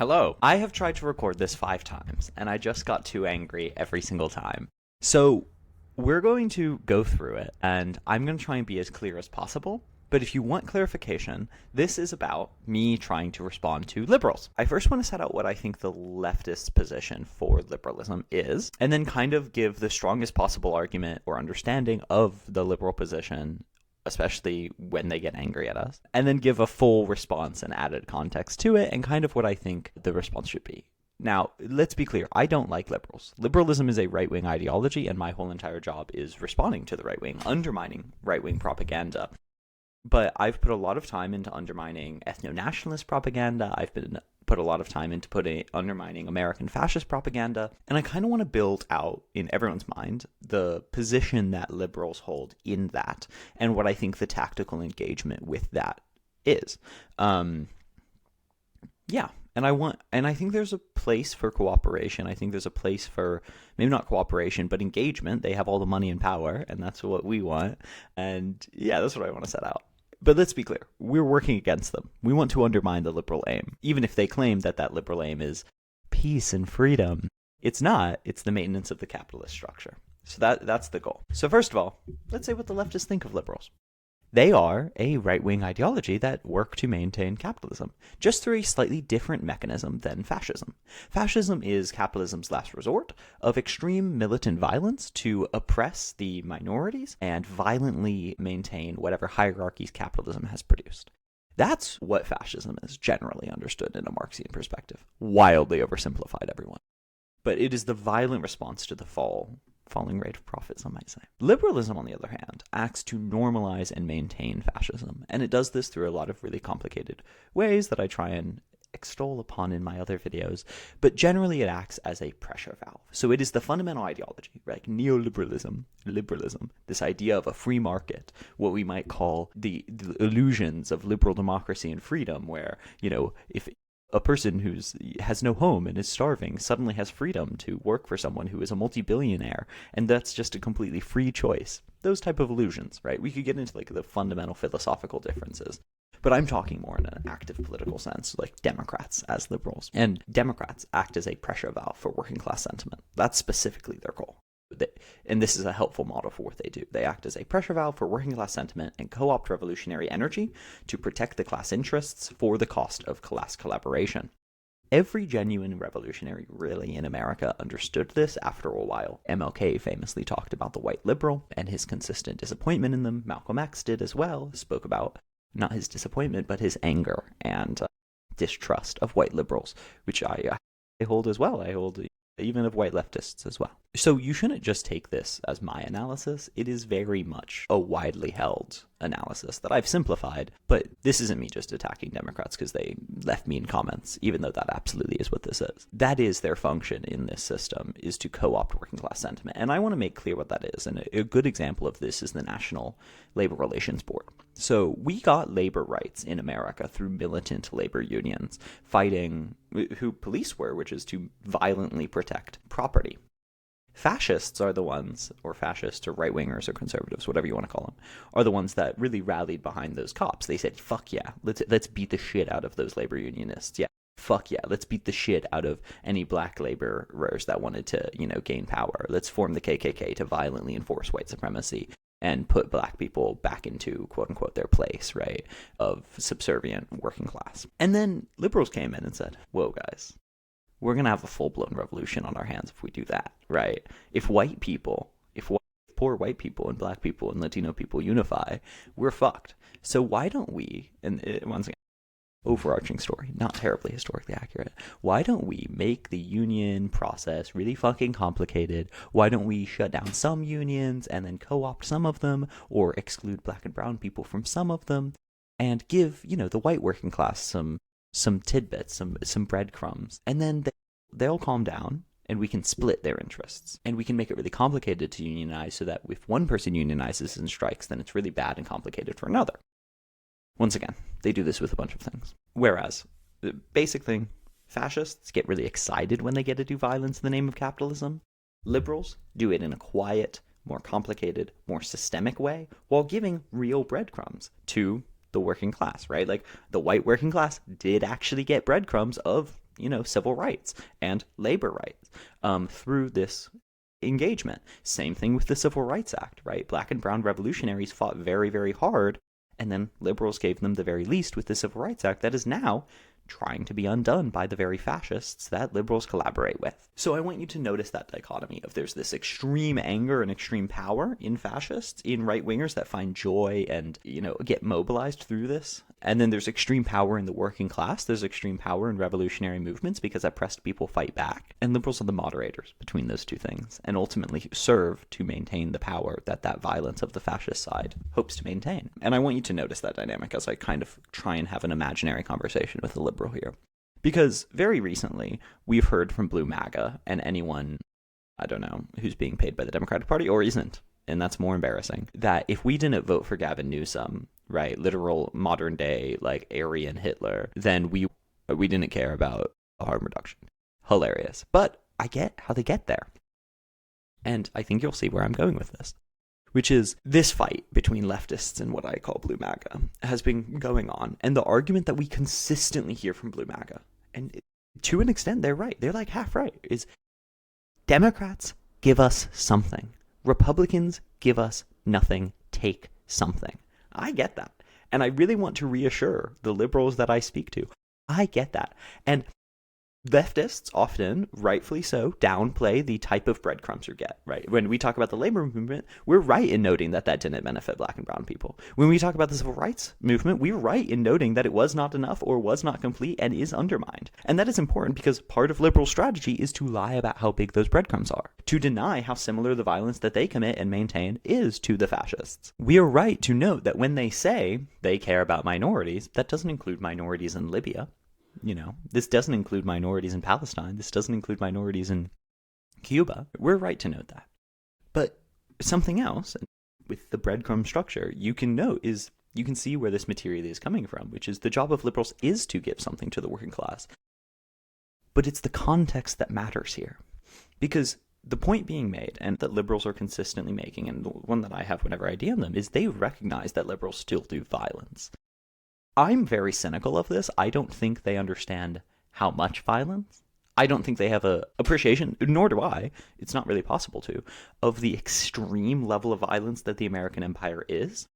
Hello. I have tried to record this 5 times, and I just got too angry every single time. So, we're going to go through it, and I'm going to try and be as clear as possible. But if you want clarification, this is about me trying to respond to liberals. I first want to set out what I think the leftist position for liberalism is, and then kind of give the strongest possible argument or understanding of the liberal position, especially when they get angry at us, and then give a full response and added context to it, and kind of what I think the response should be. Now, let's be clear, I don't like liberals. Liberalism is a right-wing ideology, and my whole entire job is responding to the right wing, undermining right-wing propaganda. But I've put a lot of time into undermining ethno-nationalist propaganda. I've put a lot of time into undermining American fascist propaganda. And I kind of want to build out in everyone's mind the position that liberals hold in that and what I think the tactical engagement with that is. And I think there's a place for cooperation. I think there's a place for maybe not cooperation, but engagement. They have all the money and power, and that's what we want. And yeah, that's what I want to set out. But let's be clear, we're working against them. We want to undermine the liberal aim, even if they claim that that liberal aim is peace and freedom. It's not. It's the maintenance of the capitalist structure. So that's the goal. So first of all, let's say what the leftists think of liberals. They are a right-wing ideology that work to maintain capitalism, just through a slightly different mechanism than fascism. Fascism is capitalism's last resort of extreme militant violence to oppress the minorities and violently maintain whatever hierarchies capitalism has produced. That's what fascism is generally understood in a Marxian perspective. Wildly oversimplified, everyone. But it is the violent response to the falling rate of profits, I might say. Liberalism, on the other hand, acts to normalize and maintain fascism, and it does this through a lot of really complicated ways that I try and extol upon in my other videos, but generally it acts as a pressure valve. So it is the fundamental ideology, like neoliberalism, liberalism, this idea of a free market, what we might call the illusions of liberal democracy and freedom, where, if a person who has no home and is starving suddenly has freedom to work for someone who is a multi-billionaire, and that's just a completely free choice. Those type of illusions, right? We could get into the fundamental philosophical differences, but I'm talking more in an active political sense, like Democrats as liberals. And Democrats act as a pressure valve for working class sentiment. That's specifically their goal. And this is a helpful model for what they do. They act as a pressure valve for working class sentiment and co-opt revolutionary energy to protect the class interests for the cost of class collaboration. Every genuine revolutionary really in America understood this after a while. MLK famously talked about the white liberal and his consistent disappointment in them. Malcolm X did as well, spoke about not his disappointment, but his anger and distrust of white liberals, which I hold as well. I hold even of white leftists as well. So you shouldn't just take this as my analysis. It is very much a widely held analysis that I've simplified, but this isn't me just attacking Democrats because they left me in comments, even though that absolutely is what this is. That is their function in this system, is to co-opt working class sentiment. And I want to make clear what that is. And a good example of this is the National Labor Relations Board. So we got labor rights in America through militant labor unions fighting who police were, which is to violently protect property. Fascists are the ones, or fascists or right-wingers or conservatives, whatever you want to call them, are the ones that really rallied behind those cops. They said, fuck yeah, let's beat the shit out of those labor unionists. Yeah, fuck yeah, let's beat the shit out of any black laborers that wanted to, gain power. Let's form the KKK to violently enforce white supremacy and put black people back into, quote-unquote, their place, right, of subservient working class. And then liberals came in and said, whoa, guys, we're going to have a full-blown revolution on our hands if we do that, right? If poor white people and black people and Latino people unify, we're fucked. So why don't we, and once again, overarching story, not terribly historically accurate, why don't we make the union process really fucking complicated? Why don't we shut down some unions and then co-opt some of them, or exclude black and brown people from some of them, and give, the white working class some tidbits, some breadcrumbs, and then they'll calm down, and we can split their interests, and we can make it really complicated to unionize, so that if one person unionizes and strikes, then it's really bad and complicated for another. Once again, they do this with a bunch of things. Whereas, the basic thing, fascists get really excited when they get to do violence in the name of capitalism. Liberals do it in a quiet, more complicated, more systemic way, while giving real breadcrumbs to the working class, right? Like, the white working class did actually get breadcrumbs of civil rights and labor rights through this engagement. Same thing with the Civil Rights Act, right? Black and brown revolutionaries fought very, very hard, and then liberals gave them the very least with the Civil Rights Act that is now trying to be undone by the very fascists that liberals collaborate with. So I want you to notice that dichotomy of there's this extreme anger and extreme power in fascists, in right-wingers that find joy and, get mobilized through this. And then there's extreme power in the working class. There's extreme power in revolutionary movements because oppressed people fight back. And liberals are the moderators between those two things and ultimately serve to maintain the power that violence of the fascist side hopes to maintain. And I want you to notice that dynamic as I kind of try and have an imaginary conversation with the liberal here. Because very recently, we've heard from Blue MAGA and anyone, I don't know, who's being paid by the Democratic Party or isn't, and that's more embarrassing, that if we didn't vote for Gavin Newsom, right, literal modern day, Aryan Hitler, then we didn't care about harm reduction. Hilarious. But I get how they get there. And I think you'll see where I'm going with this. Which is this fight between leftists and what I call Blue MAGA has been going on. And the argument that we consistently hear from Blue MAGA, and to an extent they're right, they're half right, is Democrats give us something. Republicans give us nothing, take something. I get that. And I really want to reassure the liberals that I speak to. I get that. And leftists often, rightfully so, downplay the type of breadcrumbs you get, right? When we talk about the labor movement, we're right in noting that didn't benefit black and brown people. When we talk about the civil rights movement, we're right in noting that it was not enough or was not complete and is undermined. And that is important because part of liberal strategy is to lie about how big those breadcrumbs are, to deny how similar the violence that they commit and maintain is to the fascists. We are right to note that when they say they care about minorities, that doesn't include minorities in Libya. This doesn't include minorities in Palestine. This doesn't include minorities in Cuba. We're right to note that. But something else with the breadcrumb structure you can note is you can see where this materially is coming from, which is the job of liberals is to give something to the working class. But it's the context that matters here. Because the point being made, and that liberals are consistently making, and the one that I have whenever I DM them, is they recognize that liberals still do violence. I'm very cynical of this. I don't think they understand how much violence. I don't think they have a appreciation, nor do I, it's not really possible to, of the extreme level of violence that the American empire is.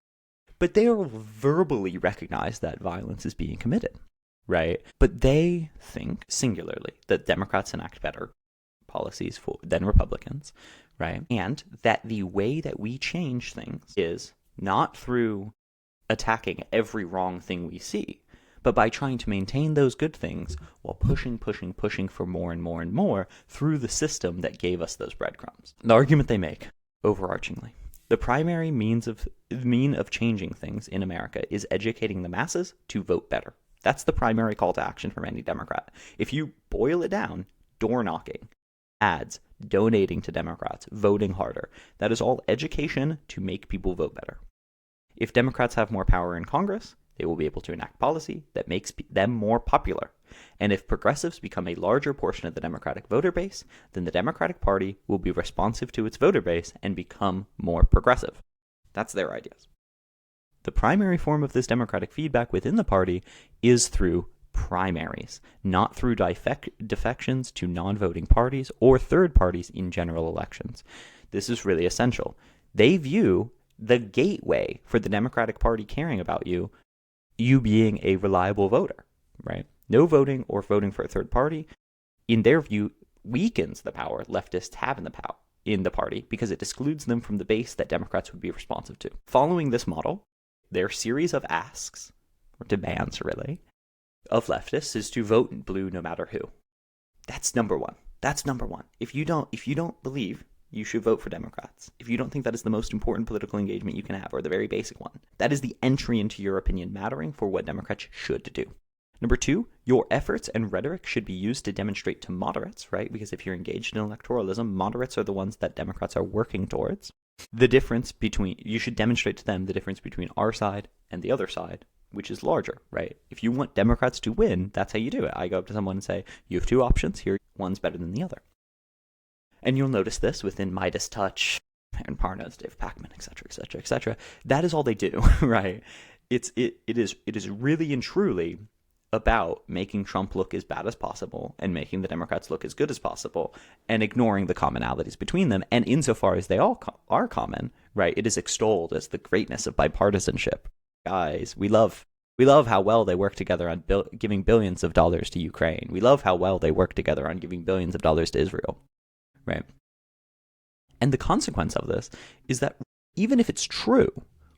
But they are verbally recognize that violence is being committed, right? But they think, singularly, that Democrats enact better policies than Republicans, right? And that the way that we change things is not through attacking every wrong thing we see, but by trying to maintain those good things while pushing for more and more and more through the system that gave us those breadcrumbs. The argument they make, overarchingly, the primary mean of changing things in America is educating the masses to vote better. That's the primary call to action from any Democrat. If you boil it down, door knocking, ads, donating to Democrats, voting harder, that is all education to make people vote better. If Democrats have more power in Congress, they will be able to enact policy that makes them more popular. And if progressives become a larger portion of the Democratic voter base, then the Democratic Party will be responsive to its voter base and become more progressive. That's their ideas. The primary form of this democratic feedback within the party is through primaries, not through defections to non-voting parties or third parties in general elections. This is really essential. They view the gateway for the Democratic Party caring about you being a reliable voter, right? No voting or voting for a third party, in their view, weakens the power leftists have in the party because it excludes them from the base that Democrats would be responsive to. Following this model, their series of asks, or demands really, of leftists is to vote blue no matter who. That's number one. If you don't believe you should vote for Democrats, if you don't think that is the most important political engagement you can have, or the very basic one, that is the entry into your opinion mattering for what Democrats should do. Number two, your efforts and rhetoric should be used to demonstrate to moderates, right? Because if you're engaged in electoralism, moderates are the ones that Democrats are working towards. You should demonstrate to them the difference between our side and the other side, which is larger, right? If you want Democrats to win, that's how you do it. I go up to someone and say, you have two options here, one's better than the other. And you'll notice this within Midas Touch, and Parnas, Dave Pacman, etc. That is all they do, right? It is really and truly about making Trump look as bad as possible and making the Democrats look as good as possible and ignoring the commonalities between them. And insofar as they all are common, right, it is extolled as the greatness of bipartisanship. Guys, we love how well they work together on giving billions of dollars to Ukraine. We love how well they work together on giving billions of dollars to Israel, right? And the consequence of this is that even if it's true,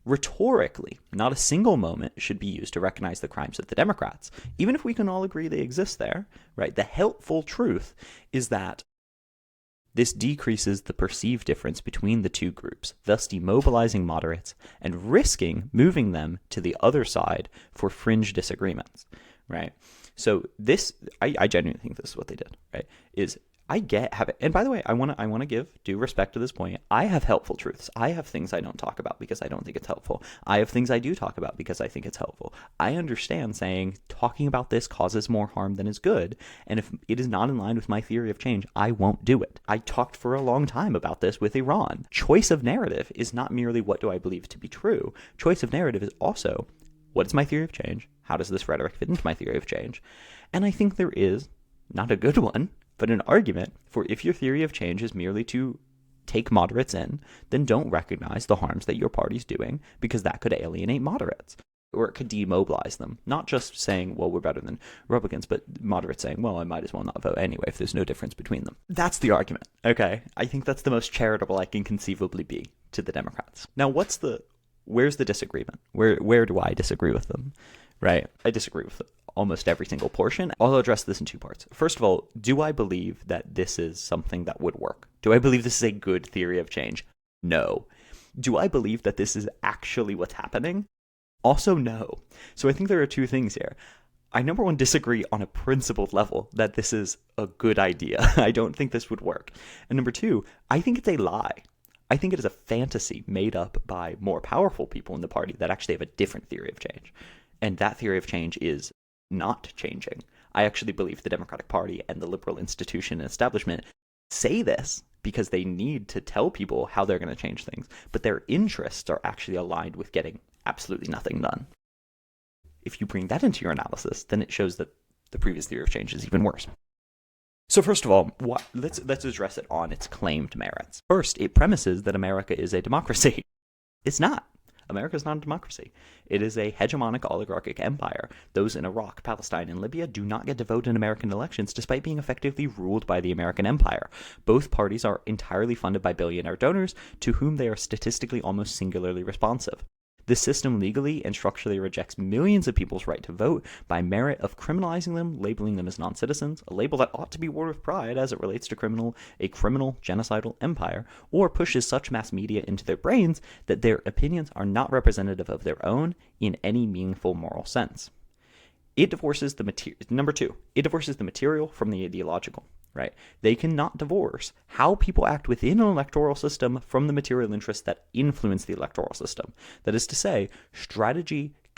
rhetorically, not a single moment should be used to recognize the crimes of the Democrats. Even if we can all agree they exist there, right? The helpful truth is that this decreases the perceived difference between the two groups, thus demobilizing moderates and risking moving them to the other side for fringe disagreements, right? So this, I genuinely think this is what they did, right? And by the way, I want to give due respect to this point. I have helpful truths. I have things I don't talk about because I don't think it's helpful. I have things I do talk about because I think it's helpful. I understand saying talking about this causes more harm than is good, and if it is not in line with my theory of change, I won't do it. I talked for a long time about this with Iran. Choice of narrative is not merely what do I believe to be true. Choice of narrative is also what is my theory of change? How does this rhetoric fit into my theory of change? And I think there is, not a good one, but an argument for if your theory of change is merely to take moderates in, then don't recognize the harms that your party's doing, because that could alienate moderates, or it could demobilize them. Not just saying, well, we're better than Republicans, but moderates saying, well, I might as well not vote anyway if there's no difference between them. That's the argument, okay? I think that's the most charitable I can conceivably be to the Democrats. Now, where's the disagreement? Where do I disagree with them, right? I disagree with almost every single portion. I'll address this in two parts. First of all, do I believe that this is something that would work? Do I believe this is a good theory of change? No. Do I believe that this is actually what's happening? Also, no. So I think there are two things here. I, number one, disagree on a principled level that this is a good idea. I don't think this would work. And number two, I think it's a lie. I think it is a fantasy made up by more powerful people in the party that actually have a different theory of change. And that theory of change is not changing. I actually believe the Democratic Party and the liberal institution and establishment say this because they need to tell people how they're going to change things, but their interests are actually aligned with getting absolutely nothing done. If you bring that into your analysis, then it shows that the previous theory of change is even worse. So first of all, let's address it on its claimed merits. First, it premises that America is a democracy. It's not. America is not a democracy. It is a hegemonic oligarchic empire. Those in Iraq, Palestine, and Libya do not get to vote in American elections despite being effectively ruled by the American empire. Both parties are entirely funded by billionaire donors to whom they are statistically almost singularly responsive. This system legally and structurally rejects millions of people's right to vote by merit of criminalizing them, labeling them as non-citizens, a label that ought to be worn with pride as it relates to a criminal genocidal empire, or pushes such mass media into their brains that their opinions are not representative of their own in any meaningful moral sense. It divorces the material. Number two, it divorces the material from the ideological. Right? They cannot divorce how people act within an electoral system from the material interests that influence the electoral system. That is to say,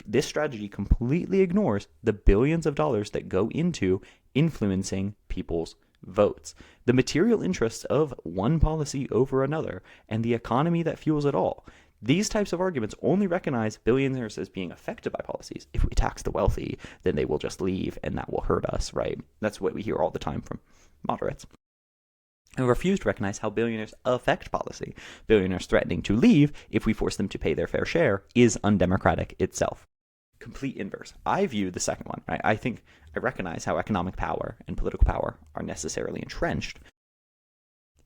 this strategy completely ignores the billions of dollars that go into influencing people's votes. The material interests of one policy over another and the economy that fuels it all. These types of arguments only recognize billionaires as being affected by policies. If we tax the wealthy, then they will just leave and that will hurt us, right? That's what we hear all the time from moderates, and refuse to recognize how billionaires affect policy. Billionaires threatening to leave if we force them to pay their fair share is undemocratic itself. Complete inverse. I view the second one, right? I recognize how economic power and political power are necessarily entrenched.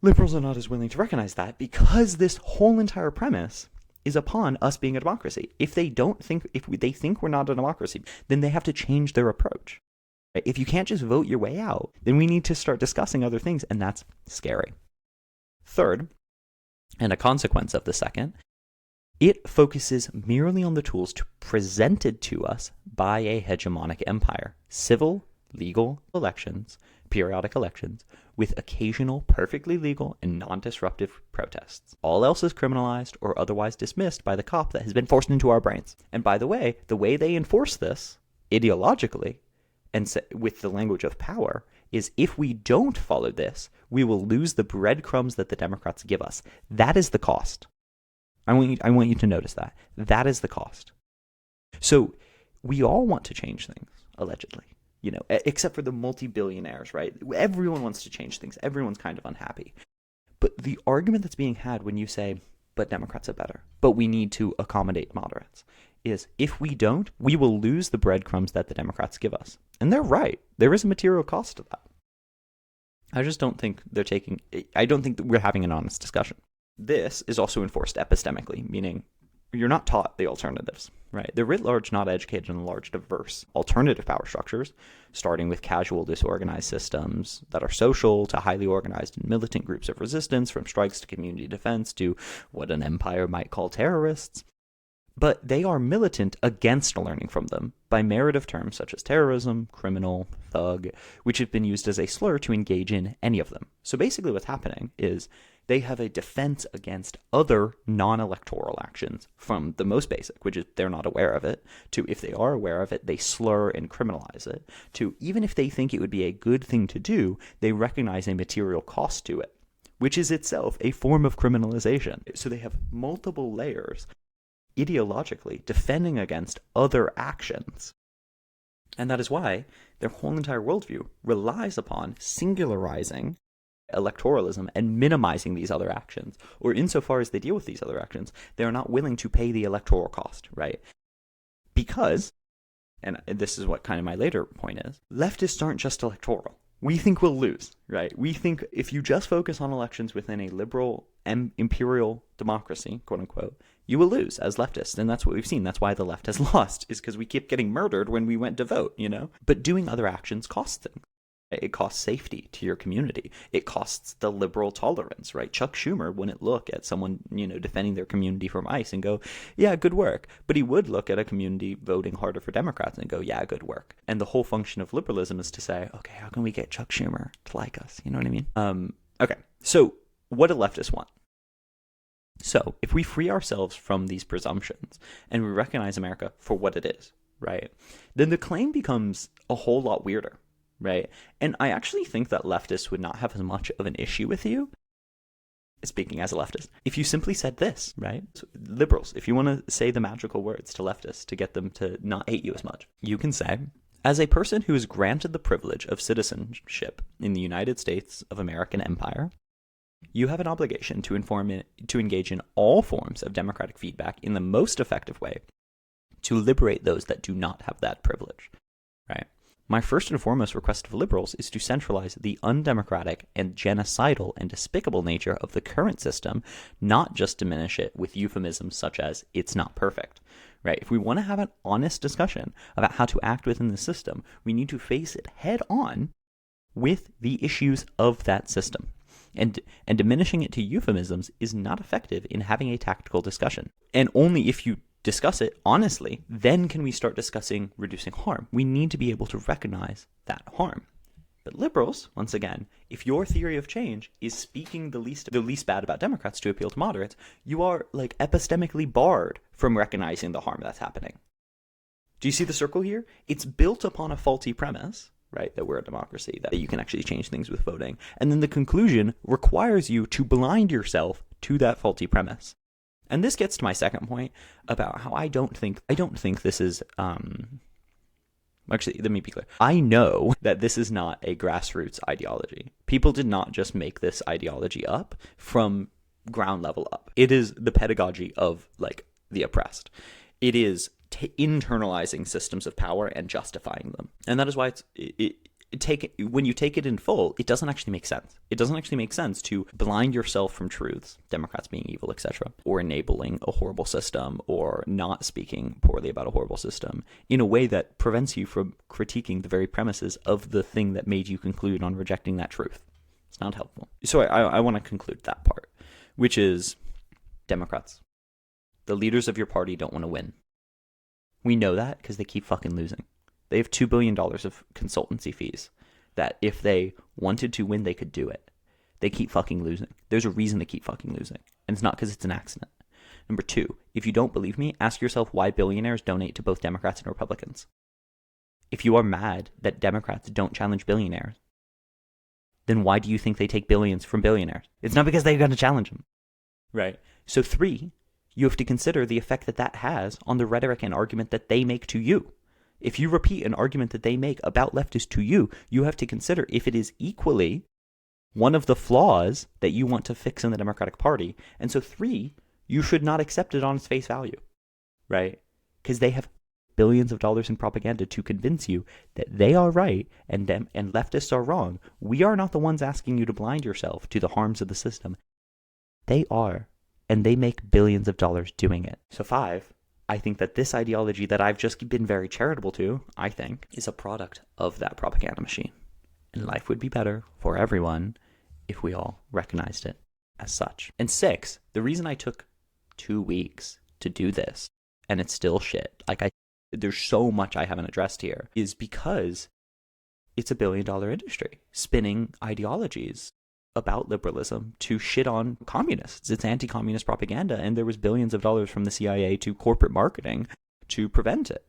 Liberals are not as willing to recognize that because this whole entire premise is upon us being a democracy. If they think we're not a democracy, then they have to change their approach. If you can't just vote your way out, then we need to start discussing other things, and that's scary. Third, and a consequence of the second, it focuses merely on the tools presented to us by a hegemonic empire. Civil, legal elections, periodic elections, with occasional perfectly legal and non-disruptive protests. All else is criminalized or otherwise dismissed by the cop that has been forced into our brains. And by the way they enforce this ideologically, and with the language of power, is if we don't follow this, we will lose the breadcrumbs that the Democrats give us. That is the cost. I want you to notice that. That is the cost. So we all want to change things. allegedly. Except for the multi-billionaires, right? Everyone wants to change things. Everyone's kind of unhappy. But the argument that's being had when you say, but Democrats are better, but we need to accommodate moderates, is if we don't, we will lose the breadcrumbs that the Democrats give us. And they're right. There is a material cost to that. I just don't think I don't think that we're having an honest discussion. This is also enforced epistemically, meaning you're not taught the alternatives, right? They're writ large not educated in large, diverse alternative power structures, starting with casual, disorganized systems that are social to highly organized and militant groups of resistance, from strikes to community defense to what an empire might call terrorists. But they are militant against learning from them by meritive terms such as terrorism, criminal, thug, which have been used as a slur to engage in any of them. So basically what's happening is they have a defense against other non-electoral actions, from the most basic, which is they're not aware of it, to if they are aware of it, they slur and criminalize it, to even if they think it would be a good thing to do, they recognize a material cost to it, which is itself a form of criminalization. So they have multiple layers ideologically defending against other actions. And that is why their whole entire worldview relies upon singularizing electoralism and minimizing these other actions, or insofar as they deal with these other actions, they are not willing to pay the electoral cost, right? Because, and this is what kind of my later point is, leftists aren't just electoral. We think we'll lose, right? We think if you just focus on elections within a liberal imperial democracy, quote unquote, you will lose as leftists. And that's what we've seen. That's why the left has lost, is because we keep getting murdered when we went to vote, But doing other actions costs things. It costs safety to your community. It costs the liberal tolerance, right? Chuck Schumer wouldn't look at someone, defending their community from ICE and go, yeah, good work. But he would look at a community voting harder for Democrats and go, yeah, good work. And the whole function of liberalism is to say, okay, how can we get Chuck Schumer to like us? You know what I mean? Okay, so what do leftists want? So if we free ourselves from these presumptions and we recognize America for what it is, right, then the claim becomes a whole lot weirder. Right. And I actually think that leftists would not have as much of an issue with you, speaking as a leftist, if you simply said this, right? So liberals, if you want to say the magical words to leftists to get them to not hate you as much, you can say, as a person who is granted the privilege of citizenship in the United States of American Empire, you have an obligation to engage in all forms of democratic feedback in the most effective way to liberate those that do not have that privilege, right? My first and foremost request of liberals is to centralize the undemocratic and genocidal and despicable nature of the current system, not just diminish it with euphemisms such as, it's not perfect, right? If we want to have an honest discussion about how to act within the system, we need to face it head on with the issues of that system. And diminishing it to euphemisms is not effective in having a tactical discussion. And only if you discuss it honestly, then can we start discussing reducing harm. We need to be able to recognize that harm. But liberals, once again, if your theory of change is speaking the least bad about Democrats to appeal to moderates, you are epistemically barred from recognizing the harm that's happening. Do you see the circle here? It's built upon a faulty premise, right, that we're a democracy, that you can actually change things with voting. And then the conclusion requires you to blind yourself to that faulty premise. And this gets to my second point about how I don't think this is, actually, let me be clear. I know that this is not a grassroots ideology. People did not just make this ideology up from ground level up. It is the pedagogy of, the oppressed. It is internalizing systems of power and justifying them. And that is why when you take it in full, it doesn't actually make sense. It doesn't actually make sense to blind yourself from truths, Democrats being evil, etc., or enabling a horrible system, or not speaking poorly about a horrible system in a way that prevents you from critiquing the very premises of the thing that made you conclude on rejecting that truth. It's not helpful. So I want to conclude that part, which is Democrats. The leaders of your party don't want to win. We know that because they keep fucking losing. They have $2 billion of consultancy fees that if they wanted to win, they could do it. They keep fucking losing. There's a reason to keep fucking losing. And it's not because it's an accident. Number two, if you don't believe me, ask yourself why billionaires donate to both Democrats and Republicans. If you are mad that Democrats don't challenge billionaires, then why do you think they take billions from billionaires? It's not because they're going to challenge them. Right? So three, you have to consider the effect that has on the rhetoric and argument that they make to you. If you repeat an argument that they make about leftists to you, you have to consider if it is equally one of the flaws that you want to fix in the Democratic Party. And so 3, you should not accept it on its face value, right? Because they have billions of dollars in propaganda to convince you that they are right and leftists are wrong. We are not the ones asking you to blind yourself to the harms of the system. They are, and they make billions of dollars doing it. So 5, I think that this ideology that I've just been very charitable to, I think, is a product of that propaganda machine. And life would be better for everyone if we all recognized it as such. And 6, the reason I took 2 weeks to do this, and it's still shit, there's so much I haven't addressed here, is because it's a billion-dollar industry spinning ideologies about liberalism to shit on communists. It's anti-communist propaganda, and there was billions of dollars from the CIA to corporate marketing to prevent it.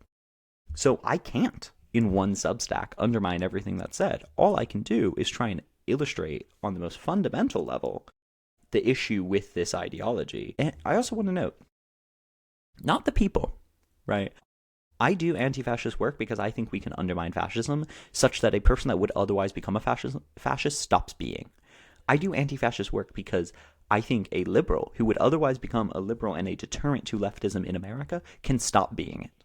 So I can't, in one Substack, undermine everything that's said. All I can do is try and illustrate on the most fundamental level the issue with this ideology. And I also want to note, not the people, right? I do anti-fascist work because I think we can undermine fascism such that a person that would otherwise become a fascist stops being. I do anti-fascist work because I think a liberal who would otherwise become a liberal and a deterrent to leftism in America can stop being it.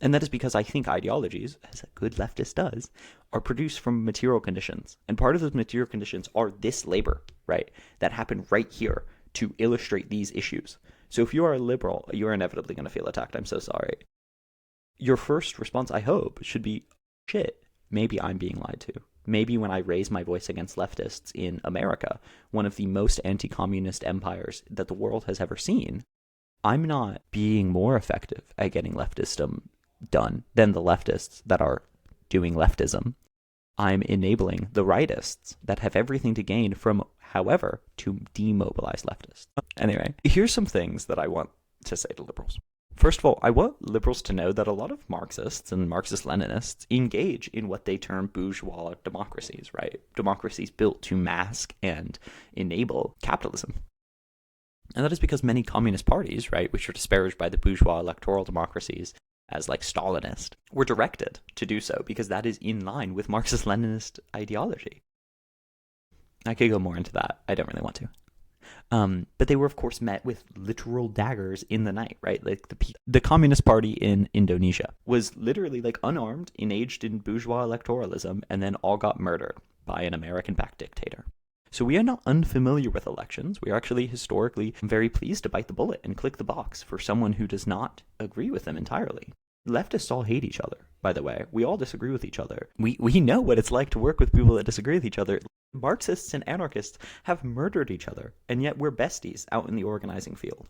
And that is because I think ideologies, as a good leftist does, are produced from material conditions. And part of those material conditions are this labor, right, that happened right here to illustrate these issues. So if you are a liberal, you are inevitably going to feel attacked. I'm so sorry. Your first response, I hope, should be, shit, maybe I'm being lied to. Maybe when I raise my voice against leftists in America, one of the most anti-communist empires that the world has ever seen, I'm not being more effective at getting leftism done than the leftists that are doing leftism. I'm enabling the rightists that have everything to gain from, however, to demobilize leftists. Anyway, here's some things that I want to say to liberals. First of all, I want liberals to know that a lot of Marxists and Marxist-Leninists engage in what they term bourgeois democracies, right? Democracies built to mask and enable capitalism. And that is because many communist parties, right, which are disparaged by the bourgeois electoral democracies as like Stalinist, were directed to do so because that is in line with Marxist-Leninist ideology. I could go more into that. I don't really want to. But they were, of course, met with literal daggers in the night, right? Like the Communist Party in Indonesia was literally like unarmed, engaged in bourgeois electoralism, and then all got murdered by an American-backed dictator. So we are not unfamiliar with elections. We are actually historically very pleased to bite the bullet and click the box for someone who does not agree with them entirely. Leftists all hate each other, by the way. We all disagree with each other. We know what it's like to work with people that disagree with each other. Marxists and anarchists have murdered each other, and yet we're besties out in the organizing field,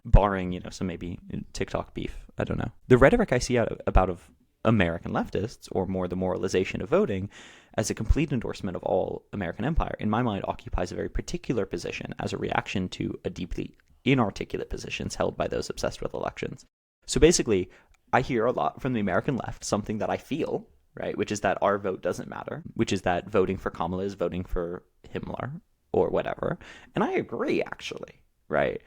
barring, some maybe TikTok beef. I don't know. The rhetoric I see out of American leftists, or more the moralization of voting, as a complete endorsement of all American empire, in my mind occupies a very particular position as a reaction to a deeply inarticulate positions held by those obsessed with elections. So basically, I hear a lot from the American left, something that I feel, right, which is that our vote doesn't matter, which is that voting for Kamala is voting for Himmler or whatever. And I agree, actually, right,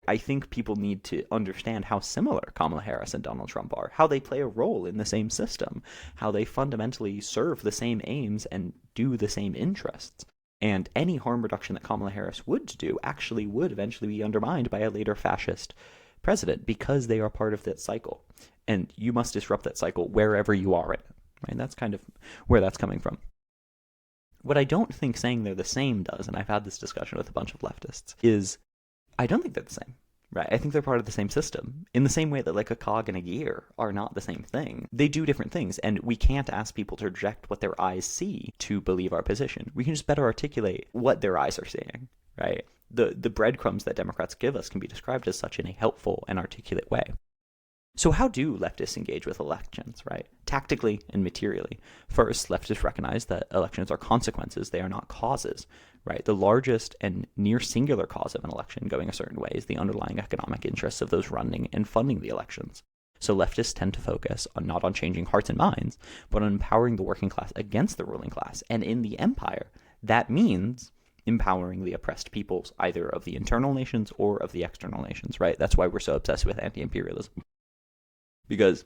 I think people need to understand how similar Kamala Harris and Donald Trump are, how they play a role in the same system, how they fundamentally serve the same aims and do the same interests. And any harm reduction that Kamala Harris would do actually would eventually be undermined by a later fascist president because they are part of that cycle. And you must disrupt that cycle wherever you are in it, right? That's kind of where that's coming from. What I don't think saying they're the same does, and I've had this discussion with a bunch of leftists, is I don't think they're the same, right? I think they're part of the same system in the same way that like a cog and a gear are not the same thing. They do different things, and we can't ask people to reject what their eyes see to believe our position. We can just better articulate what their eyes are seeing, right? The breadcrumbs that Democrats give us can be described as such in a helpful and articulate way. So how do leftists engage with elections, right? Tactically and materially. First, leftists recognize that elections are consequences, they are not causes, right? The largest and near singular cause of an election going a certain way is the underlying economic interests of those running and funding the elections. So leftists tend to focus not on changing hearts and minds, but on empowering the working class against the ruling class. And in the empire, that means empowering the oppressed peoples, either of the internal nations or of the external nations, right? That's why we're so obsessed with anti-imperialism. Because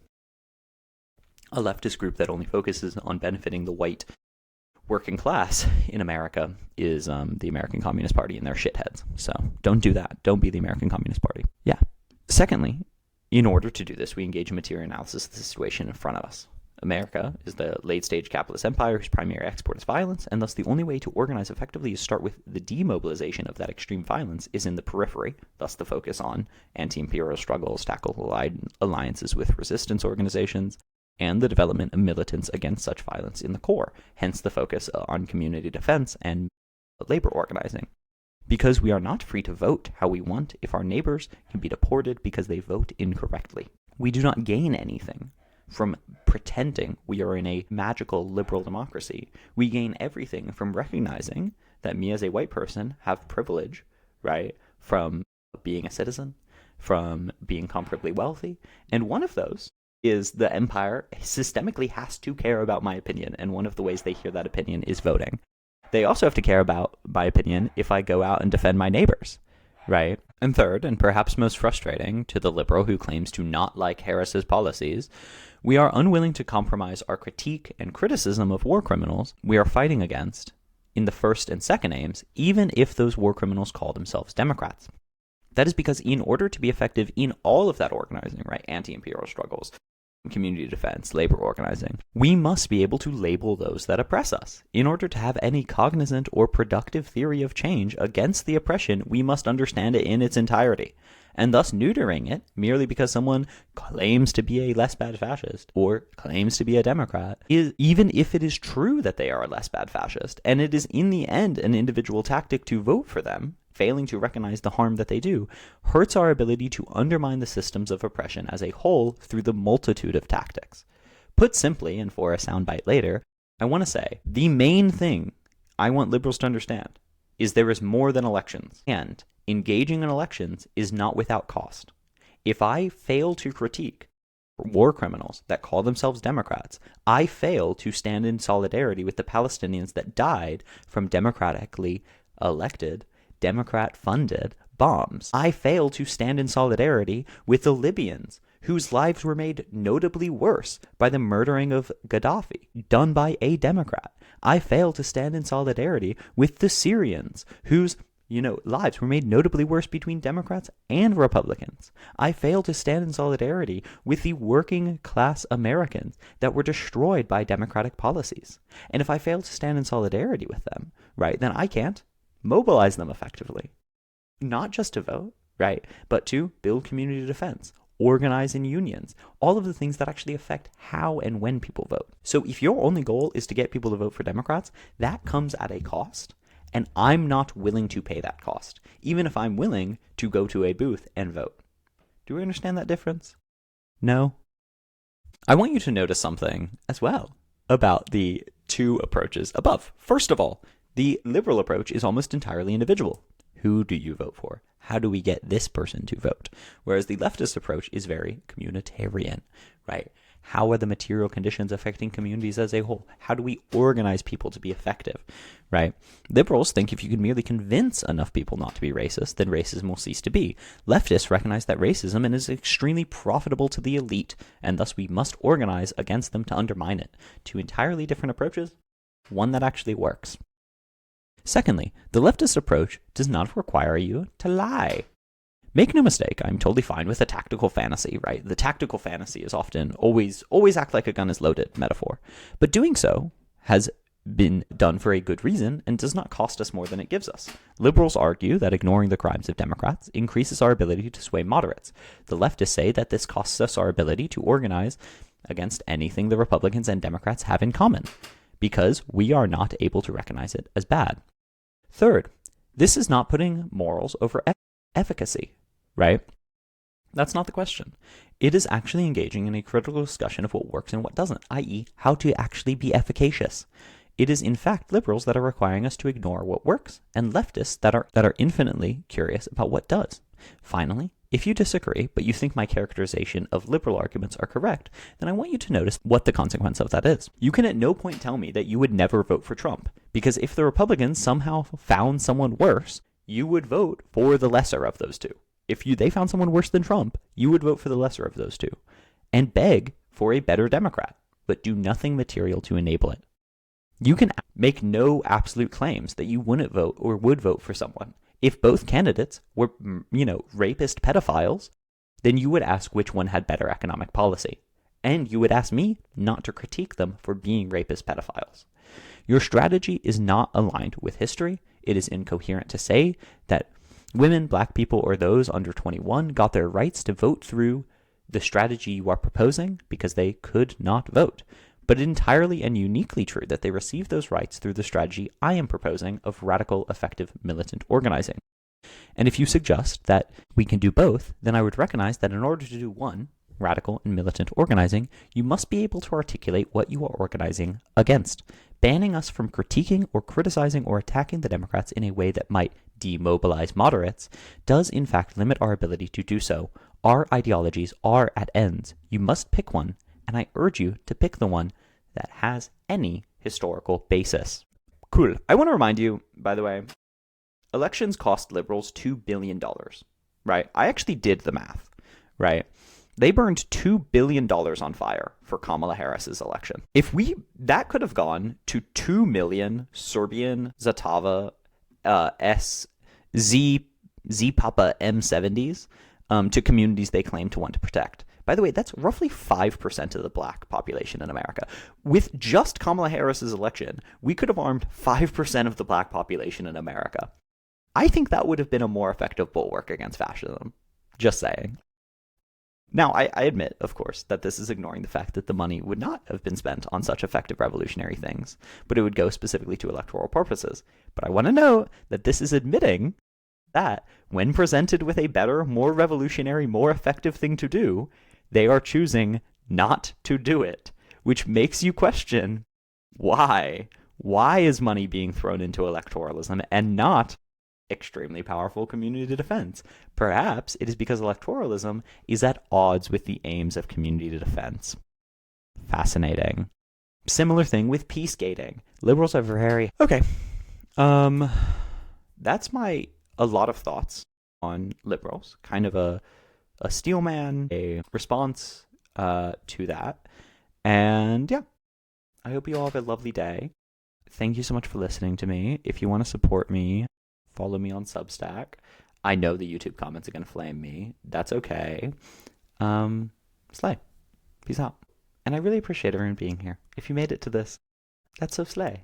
A leftist group that only focuses on benefiting the white working class in America is the American Communist Party, and they're shitheads. So don't do that. Don't be the American Communist Party. Yeah. Secondly, in order to do this, we engage in material analysis of the situation in front of us. America is the late-stage capitalist empire whose primary export is violence, and thus the only way to organize effectively is start with the demobilization of that extreme violence is in the periphery, thus the focus on anti-imperial struggles, tactical alliances with resistance organizations, and the development of militants against such violence in the core, hence the focus on community defense and labor organizing. Because we are not free to vote how we want if our neighbors can be deported because they vote incorrectly. We do not gain anything from pretending we are in a magical liberal democracy. We gain everything from recognizing that me as a white person have privilege, right, from being a citizen, from being comfortably wealthy, and one of those is the empire systemically has to care about my opinion, and one of the ways they hear that opinion is voting. They also have to care about my opinion if I go out and defend my neighbors, right? And third, and perhaps most frustrating to the liberal who claims to not like Harris's policies, we are unwilling to compromise our critique and criticism of war criminals we are fighting against in the first and second aims, even if those war criminals call themselves Democrats. That is because in order to be effective in all of that organizing, right, anti-imperial struggles, community defense, labor organizing, we must be able to label those that oppress us. In order to have any cognizant or productive theory of change against the oppression, we must understand it in its entirety. And thus neutering it merely because someone claims to be a less bad fascist or claims to be a Democrat, is, even if it is true that they are a less bad fascist, and it is in the end an individual tactic to vote for them, failing to recognize the harm that they do, hurts our ability to undermine the systems of oppression as a whole through the multitude of tactics. Put simply, and for a soundbite later, I want to say, the main thing I want liberals to understand is there is more than elections, and engaging in elections is not without cost. If I fail to critique war criminals that call themselves Democrats, I fail to stand in solidarity with the Palestinians that died from democratically elected, Democrat-funded bombs. I fail to stand in solidarity with the Libyans, whose lives were made notably worse by the murdering of Gaddafi, done by a Democrat. I fail to stand in solidarity with the Syrians, whose lives were made notably worse between Democrats and Republicans. I fail to stand in solidarity with the working class Americans that were destroyed by Democratic policies. And if I fail to stand in solidarity with them, right, then I can't mobilize them effectively. Not just to vote, right, but to build community defense, organize in unions, all of the things that actually affect how and when people vote. So if your only goal is to get people to vote for Democrats, that comes at a cost. And I'm not willing to pay that cost, even if I'm willing to go to a booth and vote. Do we understand that difference? No? I want you to notice something as well about the two approaches above. First of all, the liberal approach is almost entirely individual. Who do you vote for? How do we get this person to vote? Whereas the leftist approach is very communitarian, right? How are the material conditions affecting communities as a whole? How do we organize people to be effective, right? Liberals think if you can merely convince enough people not to be racist, then racism will cease to be. Leftists recognize that racism is extremely profitable to the elite, and thus we must organize against them to undermine it. Two entirely different approaches, one that actually works. Secondly, the leftist approach does not require you to lie. Make no mistake, I'm totally fine with a tactical fantasy, right? The tactical fantasy is often always act like a gun is loaded metaphor. But doing so has been done for a good reason and does not cost us more than it gives us. Liberals argue that ignoring the crimes of Democrats increases our ability to sway moderates. The leftists say that this costs us our ability to organize against anything the Republicans and Democrats have in common, because we are not able to recognize it as bad. Third, this is not putting morals over efficacy, right? That's not the question. It is actually engaging in a critical discussion of what works and what doesn't, i.e., how to actually be efficacious. It is in fact liberals that are requiring us to ignore what works, and leftists that are infinitely curious about what does. Finally, if you disagree, but you think my characterization of liberal arguments are correct, then I want you to notice what the consequence of that is. You can at no point tell me that you would never vote for Trump, because if the Republicans somehow found someone worse, you would vote for the lesser of those two. If they found someone worse than Trump, you would vote for the lesser of those two and beg for a better Democrat, but do nothing material to enable it. You can make no absolute claims that you wouldn't vote or would vote for someone. If both candidates were, rapist pedophiles, then you would ask which one had better economic policy. And you would ask me not to critique them for being rapist pedophiles. Your strategy is not aligned with history. It is incoherent to say that women, black people, or those under 21 got their rights to vote through the strategy you are proposing because they could not vote. But entirely and uniquely true that they received those rights through the strategy I am proposing of radical, effective, militant organizing. And if you suggest that we can do both, then I would recognize that in order to do one, radical and militant organizing, you must be able to articulate what you are organizing against. Banning us from critiquing or criticizing or attacking the Democrats in a way that might demobilize moderates does in fact limit our ability to do so. Our ideologies are at ends. You must pick one, and I urge you to pick the one that has any historical basis. Cool. I want to remind you, by the way, elections cost liberals $2 billion, right? I actually did the math, right? They burned $2 billion on fire for Kamala Harris's election. That could have gone to 2 million Serbian Zatava Z Papa M70s to communities they claim to want to protect. By the way, that's roughly 5% of the black population in America. With just Kamala Harris's election, we could have armed 5% of the black population in America. I think that would have been a more effective bulwark against fascism. Just saying. Now, I admit, of course, that this is ignoring the fact that the money would not have been spent on such effective revolutionary things, but it would go specifically to electoral purposes. But I want to note that this is admitting that when presented with a better, more revolutionary, more effective thing to do, they are choosing not to do it, which makes you question why. Why is money being thrown into electoralism and not extremely powerful community defense? Perhaps it is because electoralism is at odds with the aims of community defense. Fascinating. Similar thing with peace gating. Liberals are very... Okay. That's a lot of thoughts on liberals. Kind of a steelman, a response to that. And yeah, I hope you all have a lovely day. Thank you so much for listening to me. If you want to support me, follow me on Substack. I know the YouTube comments are going to flame me. That's okay. Slay. Peace out. And I really appreciate everyone being here. If you made it to this, that's so slay.